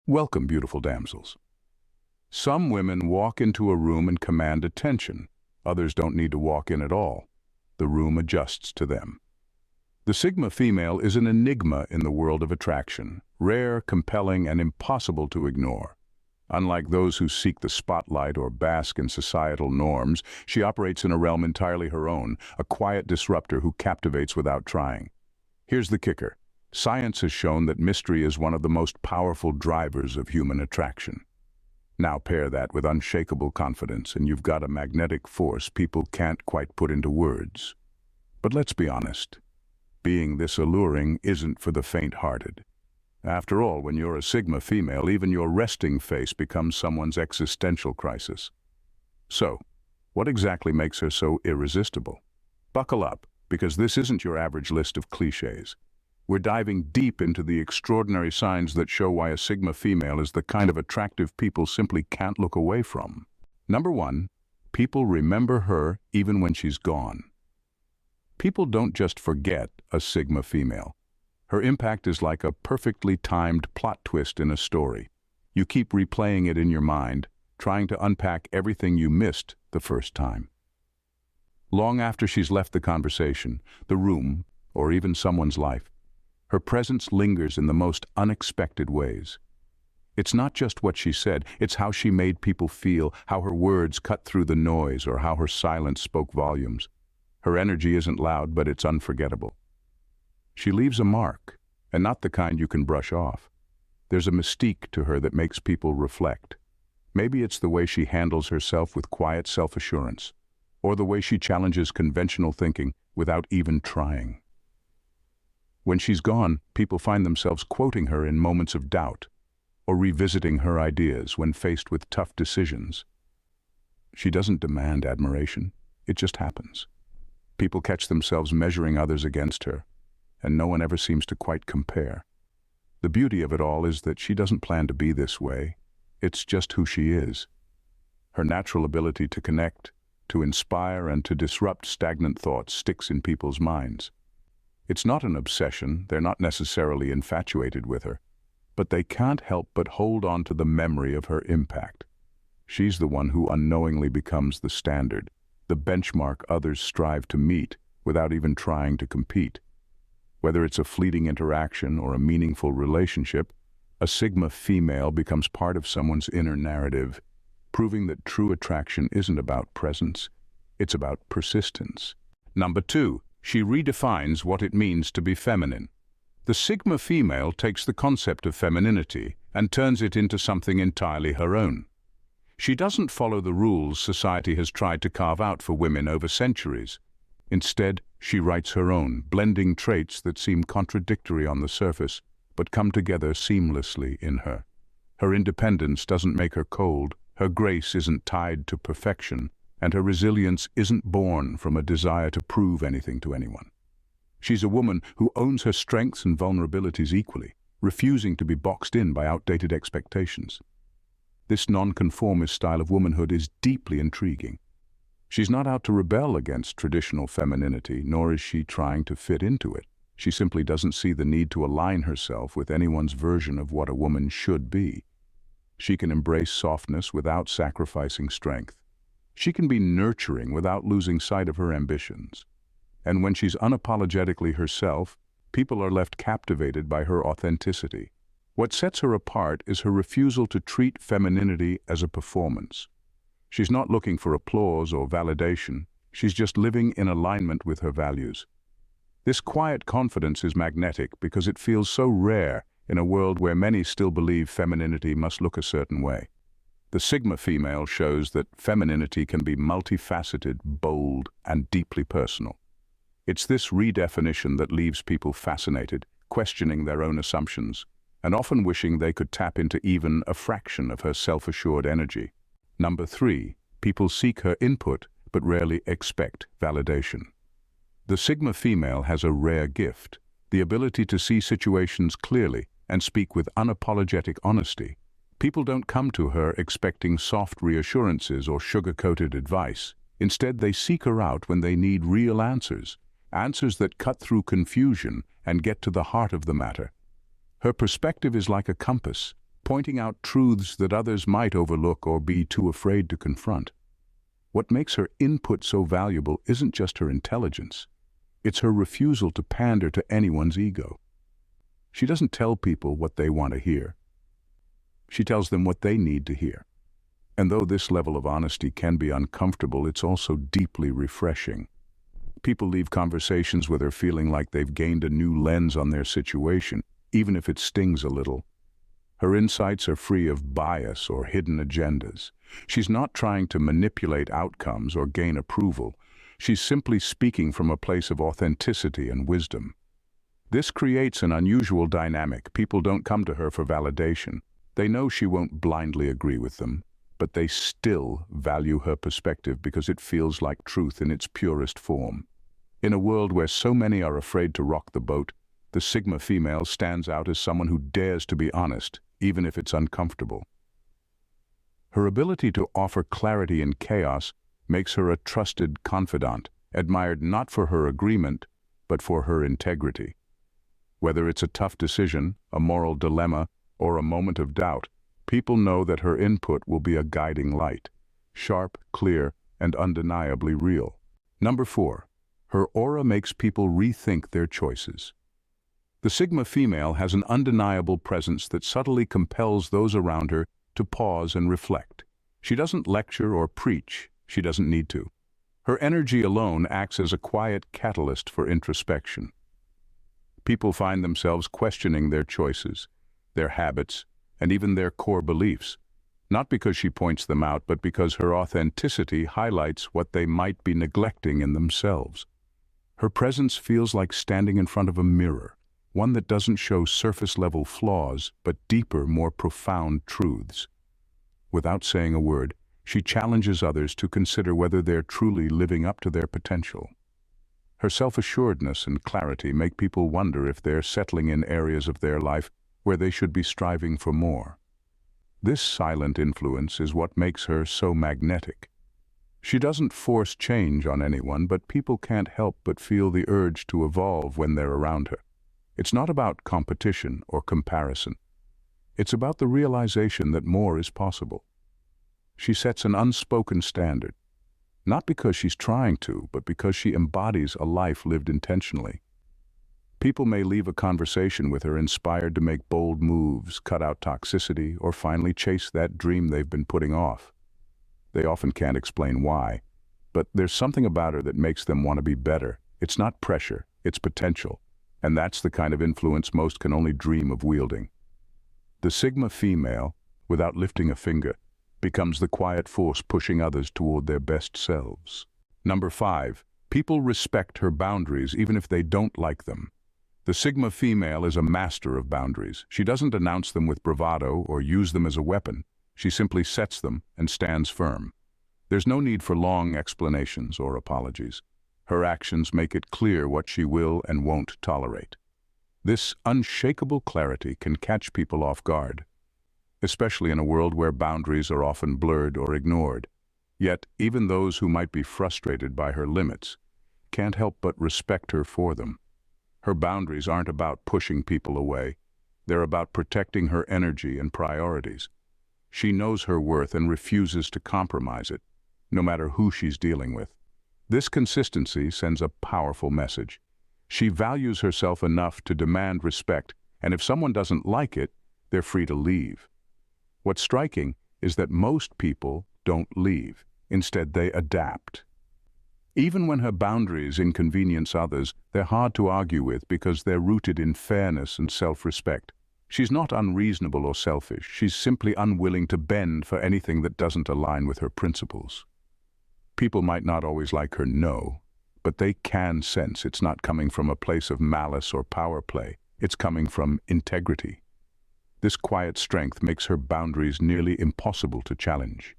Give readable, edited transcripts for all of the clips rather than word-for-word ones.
Welcome, beautiful damsels. Some women walk into a room and command attention. Others don't need to walk in at all. The room adjusts to them. The Sigma female is an enigma in the world of attraction, rare, compelling, and impossible to ignore. Unlike those who seek the spotlight or bask in societal norms, she operates in a realm entirely her own, a quiet disruptor who captivates without trying. Here's the kicker. Science has shown that mystery is one of the most powerful drivers of human attraction. Now pair that with unshakable confidence, and you've got a magnetic force people can't quite put into words. But let's be honest. Being this alluring isn't for the faint-hearted. After all, when you're a Sigma female, even your resting face becomes someone's existential crisis. So, what exactly makes her so irresistible? Buckle up, because this isn't your average list of clichés. We're diving deep into the extraordinary signs that show why a Sigma female is the kind of attractive people simply can't look away from. Number 1, people remember her even when she's gone. People don't just forget a Sigma female. Her impact is like a perfectly timed plot twist in a story. You keep replaying it in your mind, trying to unpack everything you missed the first time. Long after she's left the conversation, the room, or even someone's life, her presence lingers in the most unexpected ways. It's not just what she said, it's how she made people feel, how her words cut through the noise, or how her silence spoke volumes. Her energy isn't loud, but it's unforgettable. She leaves a mark, and not the kind you can brush off. There's a mystique to her that makes people reflect. Maybe it's the way she handles herself with quiet self-assurance, or the way she challenges conventional thinking without even trying. When she's gone, people find themselves quoting her in moments of doubt, or revisiting her ideas when faced with tough decisions. She doesn't demand admiration, it just happens. People catch themselves measuring others against her, and no one ever seems to quite compare. The beauty of it all is that she doesn't plan to be this way. It's just who she is. Her natural ability to connect, to inspire, and to disrupt stagnant thoughts sticks in people's minds. It's not an obsession, they're not necessarily infatuated with her, but they can't help but hold on to the memory of her impact. She's the one who unknowingly becomes the standard, the benchmark others strive to meet without even trying to compete. Whether it's a fleeting interaction or a meaningful relationship, a Sigma female becomes part of someone's inner narrative, proving that true attraction isn't about presence, it's about persistence. Number 2, she redefines what it means to be feminine. The Sigma female takes the concept of femininity and turns it into something entirely her own. She doesn't follow the rules society has tried to carve out for women over centuries. Instead, she writes her own, blending traits that seem contradictory on the surface, but come together seamlessly in her. Her independence doesn't make her cold, her grace isn't tied to perfection, and her resilience isn't born from a desire to prove anything to anyone. She's a woman who owns her strengths and vulnerabilities equally, refusing to be boxed in by outdated expectations. This nonconformist style of womanhood is deeply intriguing. She's not out to rebel against traditional femininity, nor is she trying to fit into it. She simply doesn't see the need to align herself with anyone's version of what a woman should be. She can embrace softness without sacrificing strength. She can be nurturing without losing sight of her ambitions. And when she's unapologetically herself, people are left captivated by her authenticity. What sets her apart is her refusal to treat femininity as a performance. She's not looking for applause or validation, she's just living in alignment with her values. This quiet confidence is magnetic because it feels so rare in a world where many still believe femininity must look a certain way. The Sigma female shows that femininity can be multifaceted, bold, and deeply personal. It's this redefinition that leaves people fascinated, questioning their own assumptions, and often wishing they could tap into even a fraction of her self-assured energy. Number 3, people seek her input but rarely expect validation. The Sigma female has a rare gift, the ability to see situations clearly and speak with unapologetic honesty. People don't come to her expecting soft reassurances or sugar-coated advice. Instead, they seek her out when they need real answers, answers that cut through confusion and get to the heart of the matter. Her perspective is like a compass, pointing out truths that others might overlook or be too afraid to confront. What makes her input so valuable isn't just her intelligence. It's her refusal to pander to anyone's ego. She doesn't tell people what they want to hear. She tells them what they need to hear. And though this level of honesty can be uncomfortable, it's also deeply refreshing. People leave conversations with her feeling like they've gained a new lens on their situation, even if it stings a little. Her insights are free of bias or hidden agendas. She's not trying to manipulate outcomes or gain approval. She's simply speaking from a place of authenticity and wisdom. This creates an unusual dynamic. People don't come to her for validation. They know she won't blindly agree with them, but they still value her perspective because it feels like truth in its purest form. In a world where so many are afraid to rock the boat, the Sigma female stands out as someone who dares to be honest, even if it's uncomfortable. Her ability to offer clarity in chaos makes her a trusted confidant, admired not for her agreement, but for her integrity. Whether it's a tough decision, a moral dilemma, or a moment of doubt, people know that her input will be a guiding light, sharp, clear, and undeniably real. Number 4. Her aura makes people rethink their choices. The Sigma female has an undeniable presence that subtly compels those around her to pause and reflect. She doesn't lecture or preach. She doesn't need to. Her energy alone acts as a quiet catalyst for introspection. People find themselves questioning their choices, their habits, and even their core beliefs, not because she points them out, but because her authenticity highlights what they might be neglecting in themselves. Her presence feels like standing in front of a mirror, one that doesn't show surface-level flaws, but deeper, more profound truths. Without saying a word, she challenges others to consider whether they're truly living up to their potential. Her self-assuredness and clarity make people wonder if they're settling in areas of their life where they should be striving for more. This silent influence is what makes her so magnetic. She doesn't force change on anyone, but people can't help but feel the urge to evolve when they're around her. It's not about competition or comparison. It's about the realization that more is possible. She sets an unspoken standard, not because she's trying to, but because she embodies a life lived intentionally. People may leave a conversation with her inspired to make bold moves, cut out toxicity, or finally chase that dream they've been putting off. They often can't explain why, but there's something about her that makes them want to be better. It's not pressure, it's potential. And that's the kind of influence most can only dream of wielding. The Sigma female, without lifting a finger, becomes the quiet force pushing others toward their best selves. Number 5. People respect her boundaries even if they don't like them. The Sigma female is a master of boundaries. She doesn't announce them with bravado or use them as a weapon. She simply sets them and stands firm. There's no need for long explanations or apologies. Her actions make it clear what she will and won't tolerate. This unshakable clarity can catch people off guard, especially in a world where boundaries are often blurred or ignored. Yet, even those who might be frustrated by her limits can't help but respect her for them. Her boundaries aren't about pushing people away. They're about protecting her energy and priorities. She knows her worth and refuses to compromise it, no matter who she's dealing with. This consistency sends a powerful message. She values herself enough to demand respect, and if someone doesn't like it, they're free to leave. What's striking is that most people don't leave. Instead, they adapt. Even when her boundaries inconvenience others, they're hard to argue with because they're rooted in fairness and self-respect. She's not unreasonable or selfish. She's simply unwilling to bend for anything that doesn't align with her principles. People might not always like her no, but they can sense it's not coming from a place of malice or power play. It's coming from integrity. This quiet strength makes her boundaries nearly impossible to challenge.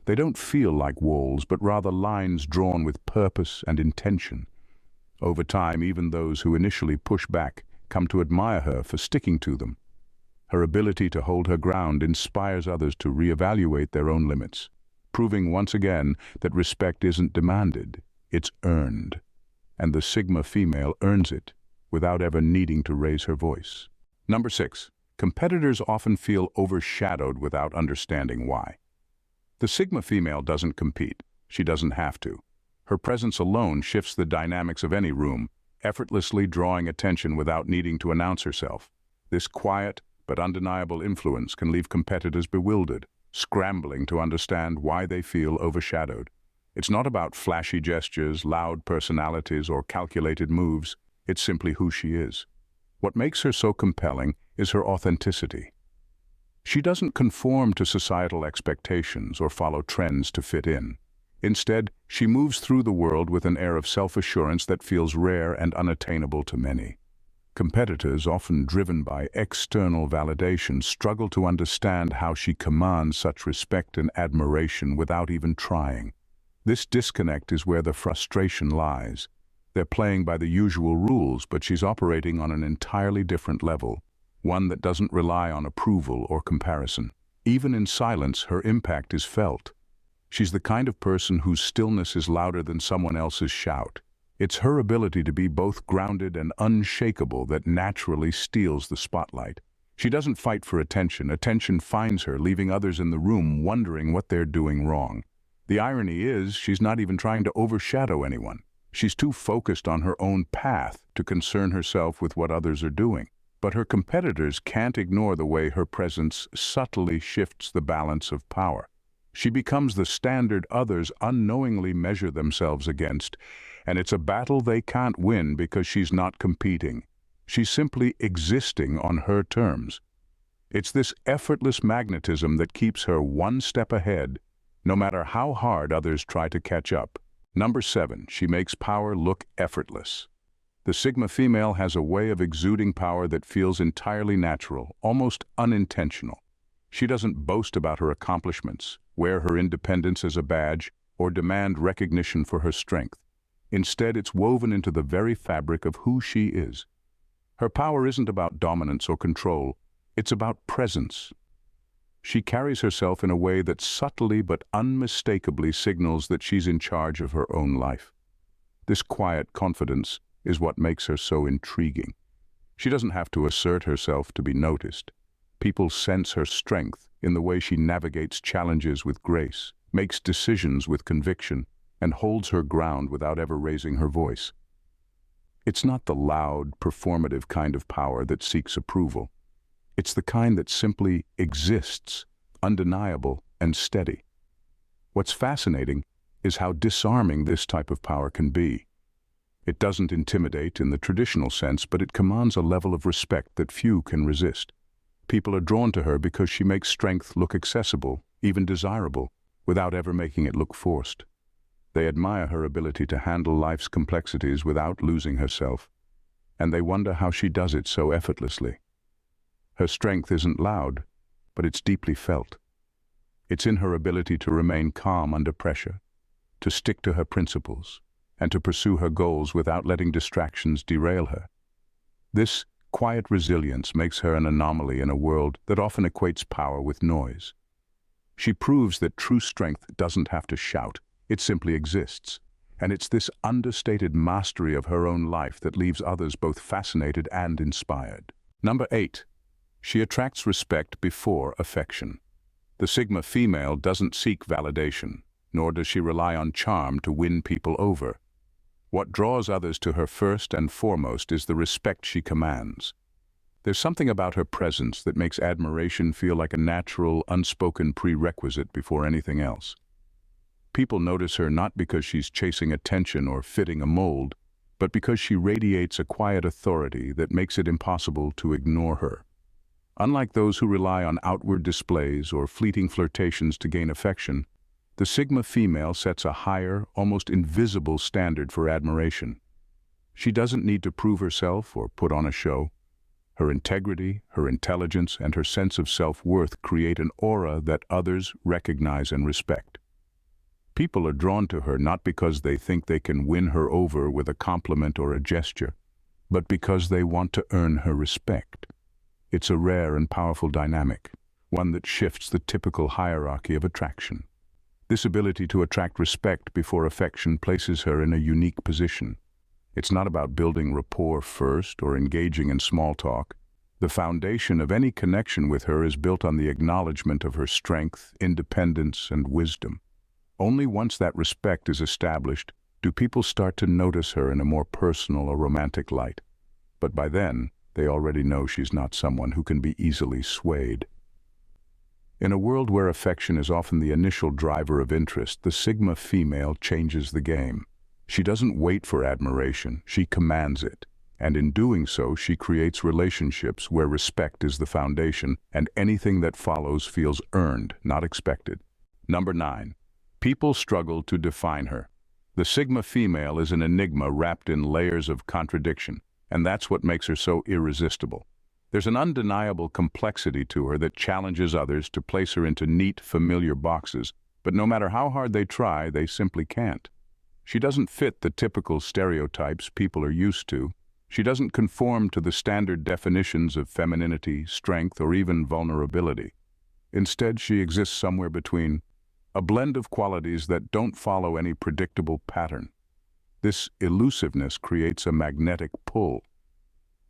They don't feel like walls, but rather lines drawn with purpose and intention. Over time, even those who initially push back come to admire her for sticking to them. Her ability to hold her ground inspires others to reevaluate their own limits, proving once again that respect isn't demanded, it's earned. And the Sigma female earns it without ever needing to raise her voice. Number 6. Competitors often feel overshadowed without understanding why. The Sigma female doesn't compete. She doesn't have to. Her presence alone shifts the dynamics of any room, effortlessly drawing attention without needing to announce herself. This quiet but undeniable influence can leave competitors bewildered, scrambling to understand why they feel overshadowed. It's not about flashy gestures, loud personalities, or calculated moves. It's simply who she is. What makes her so compelling is her authenticity. She doesn't conform to societal expectations or follow trends to fit in. Instead, she moves through the world with an air of self-assurance that feels rare and unattainable to many. Competitors, often driven by external validation, struggle to understand how she commands such respect and admiration without even trying. This disconnect is where the frustration lies. They're playing by the usual rules, but she's operating on an entirely different level, one that doesn't rely on approval or comparison. Even in silence, her impact is felt. She's the kind of person whose stillness is louder than someone else's shout. It's her ability to be both grounded and unshakable that naturally steals the spotlight. She doesn't fight for attention. Attention finds her, leaving others in the room wondering what they're doing wrong. The irony is, she's not even trying to overshadow anyone. She's too focused on her own path to concern herself with what others are doing. But her competitors can't ignore the way her presence subtly shifts the balance of power. She becomes the standard others unknowingly measure themselves against, and it's a battle they can't win because she's not competing. She's simply existing on her terms. It's this effortless magnetism that keeps her one step ahead, no matter how hard others try to catch up. Number 7, she makes power look effortless. The Sigma female has a way of exuding power that feels entirely natural, almost unintentional. She doesn't boast about her accomplishments, wear her independence as a badge, or demand recognition for her strength. Instead, it's woven into the very fabric of who she is. Her power isn't about dominance or control, it's about presence. She carries herself in a way that subtly but unmistakably signals that she's in charge of her own life. This quiet confidence is what makes her so intriguing. She doesn't have to assert herself to be noticed. People sense her strength in the way she navigates challenges with grace, makes decisions with conviction, and holds her ground without ever raising her voice. It's not the loud, performative kind of power that seeks approval. It's the kind that simply exists, undeniable and steady. What's fascinating is how disarming this type of power can be. It doesn't intimidate in the traditional sense, but it commands a level of respect that few can resist. People are drawn to her because she makes strength look accessible, even desirable, without ever making it look forced. They admire her ability to handle life's complexities without losing herself, and they wonder how she does it so effortlessly. Her strength isn't loud, but it's deeply felt. It's in her ability to remain calm under pressure, to stick to her principles, and to pursue her goals without letting distractions derail her. This quiet resilience makes her an anomaly in a world that often equates power with noise. She proves that true strength doesn't have to shout, it simply exists. And it's this understated mastery of her own life that leaves others both fascinated and inspired. Number 8. She attracts respect before affection. The Sigma female doesn't seek validation, nor does she rely on charm to win people over. What draws others to her first and foremost is the respect she commands. There's something about her presence that makes admiration feel like a natural, unspoken prerequisite before anything else. People notice her not because she's chasing attention or fitting a mold, but because she radiates a quiet authority that makes it impossible to ignore her. Unlike those who rely on outward displays or fleeting flirtations to gain affection, the Sigma female sets a higher, almost invisible standard for admiration. She doesn't need to prove herself or put on a show. Her integrity, her intelligence, and her sense of self-worth create an aura that others recognize and respect. People are drawn to her not because they think they can win her over with a compliment or a gesture, but because they want to earn her respect. It's a rare and powerful dynamic, one that shifts the typical hierarchy of attraction. This ability to attract respect before affection places her in a unique position. It's not about building rapport first or engaging in small talk. The foundation of any connection with her is built on the acknowledgement of her strength, independence, and wisdom. Only once that respect is established do people start to notice her in a more personal or romantic light. But by then, they already know she's not someone who can be easily swayed. In a world where affection is often the initial driver of interest, the Sigma female changes the game. She doesn't wait for admiration, she commands it. And in doing so, she creates relationships where respect is the foundation and anything that follows feels earned, not expected. Number 9. People struggle to define her. The Sigma female is an enigma wrapped in layers of contradiction, and that's what makes her so irresistible. There's an undeniable complexity to her that challenges others to place her into neat, familiar boxes, but no matter how hard they try, they simply can't. She doesn't fit the typical stereotypes people are used to. She doesn't conform to the standard definitions of femininity, strength, or even vulnerability. Instead, she exists somewhere between, a blend of qualities that don't follow any predictable pattern. This elusiveness creates a magnetic pull.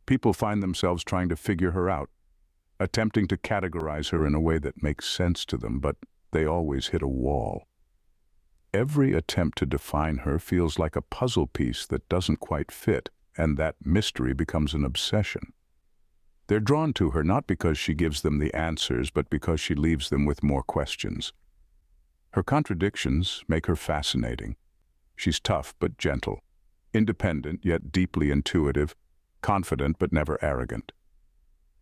People find themselves trying to figure her out, attempting to categorize her in a way that makes sense to them, but they always hit a wall. Every attempt to define her feels like a puzzle piece that doesn't quite fit, and that mystery becomes an obsession. They're drawn to her not because she gives them the answers, but because she leaves them with more questions. Her contradictions make her fascinating. She's tough but gentle, independent yet deeply intuitive, confident but never arrogant.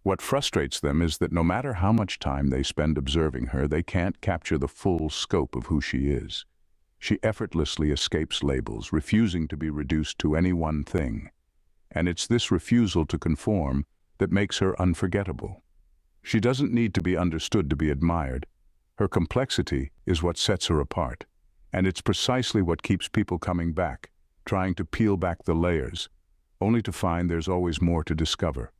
What frustrates them is that no matter how much time they spend observing her, they can't capture the full scope of who she is. She effortlessly escapes labels, refusing to be reduced to any one thing. And it's this refusal to conform that makes her unforgettable. She doesn't need to be understood to be admired. Her complexity is what sets her apart. And it's precisely what keeps people coming back, trying to peel back the layers, only to find there's always more to discover.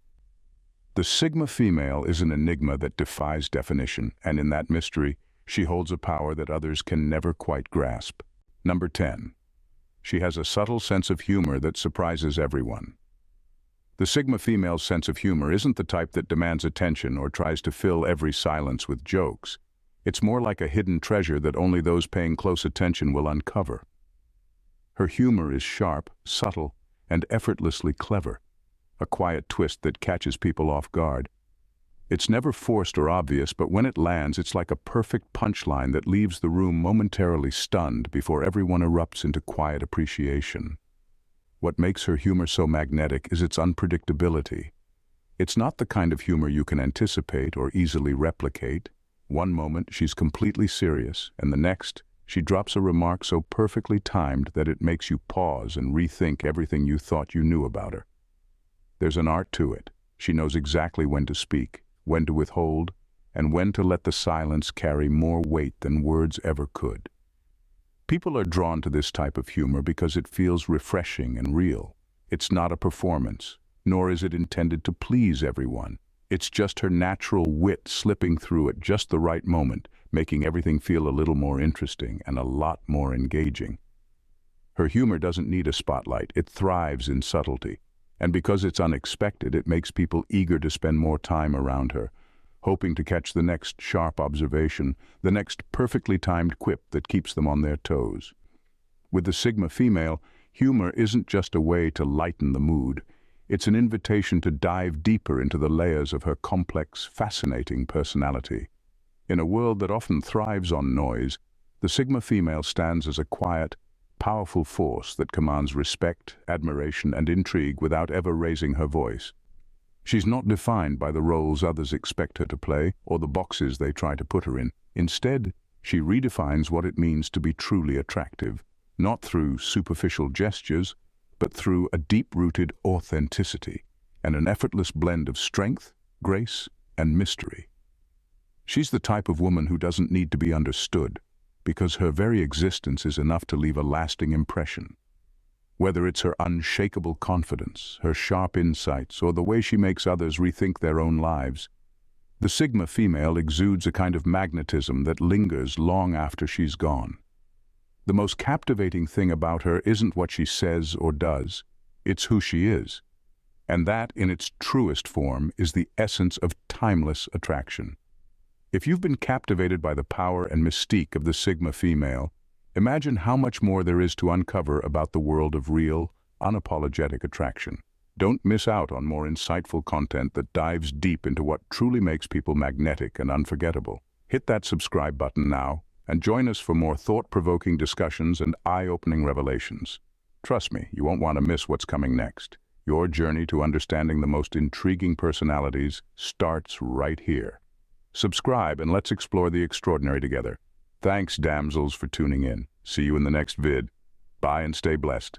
The Sigma female is an enigma that defies definition, and in that mystery, she holds a power that others can never quite grasp. Number 10. She has a subtle sense of humor that surprises everyone. The Sigma female's sense of humor isn't the type that demands attention or tries to fill every silence with jokes. It's more like a hidden treasure that only those paying close attention will uncover. Her humor is sharp, subtle, and effortlessly clever, a quiet twist that catches people off guard. It's never forced or obvious, but when it lands, it's like a perfect punchline that leaves the room momentarily stunned before everyone erupts into quiet appreciation. What makes her humor so magnetic is its unpredictability. It's not the kind of humor you can anticipate or easily replicate. One moment she's completely serious, and the next, she drops a remark so perfectly timed that it makes you pause and rethink everything you thought you knew about her. There's an art to it. She knows exactly when to speak, when to withhold, and when to let the silence carry more weight than words ever could. People are drawn to this type of humor because it feels refreshing and real. It's not a performance, nor is it intended to please everyone. It's just her natural wit slipping through at just the right moment, making everything feel a little more interesting and a lot more engaging. Her humor doesn't need a spotlight, it thrives in subtlety. And because it's unexpected, it makes people eager to spend more time around her, hoping to catch the next sharp observation, the next perfectly timed quip that keeps them on their toes. With the Sigma female, humor isn't just a way to lighten the mood. It's an invitation to dive deeper into the layers of her complex, fascinating personality. In a world that often thrives on noise, the Sigma female stands as a quiet, powerful force that commands respect, admiration, and intrigue without ever raising her voice. She's not defined by the roles others expect her to play or the boxes they try to put her in. Instead, she redefines what it means to be truly attractive, not through superficial gestures, but through a deep-rooted authenticity and an effortless blend of strength, grace, and mystery. She's the type of woman who doesn't need to be understood, because her very existence is enough to leave a lasting impression. Whether it's her unshakable confidence, her sharp insights, or the way she makes others rethink their own lives, the Sigma female exudes a kind of magnetism that lingers long after she's gone. The most captivating thing about her isn't what she says or does, it's who she is. And that, in its truest form, is the essence of timeless attraction. If you've been captivated by the power and mystique of the Sigma female, imagine how much more there is to uncover about the world of real, unapologetic attraction. Don't miss out on more insightful content that dives deep into what truly makes people magnetic and unforgettable. Hit that subscribe button now and join us for more thought-provoking discussions and eye-opening revelations. Trust me, you won't want to miss what's coming next. Your journey to understanding the most intriguing personalities starts right here. Subscribe and let's explore the extraordinary together. Thanks, damsels, for tuning in. See you in the next vid. Bye and stay blessed.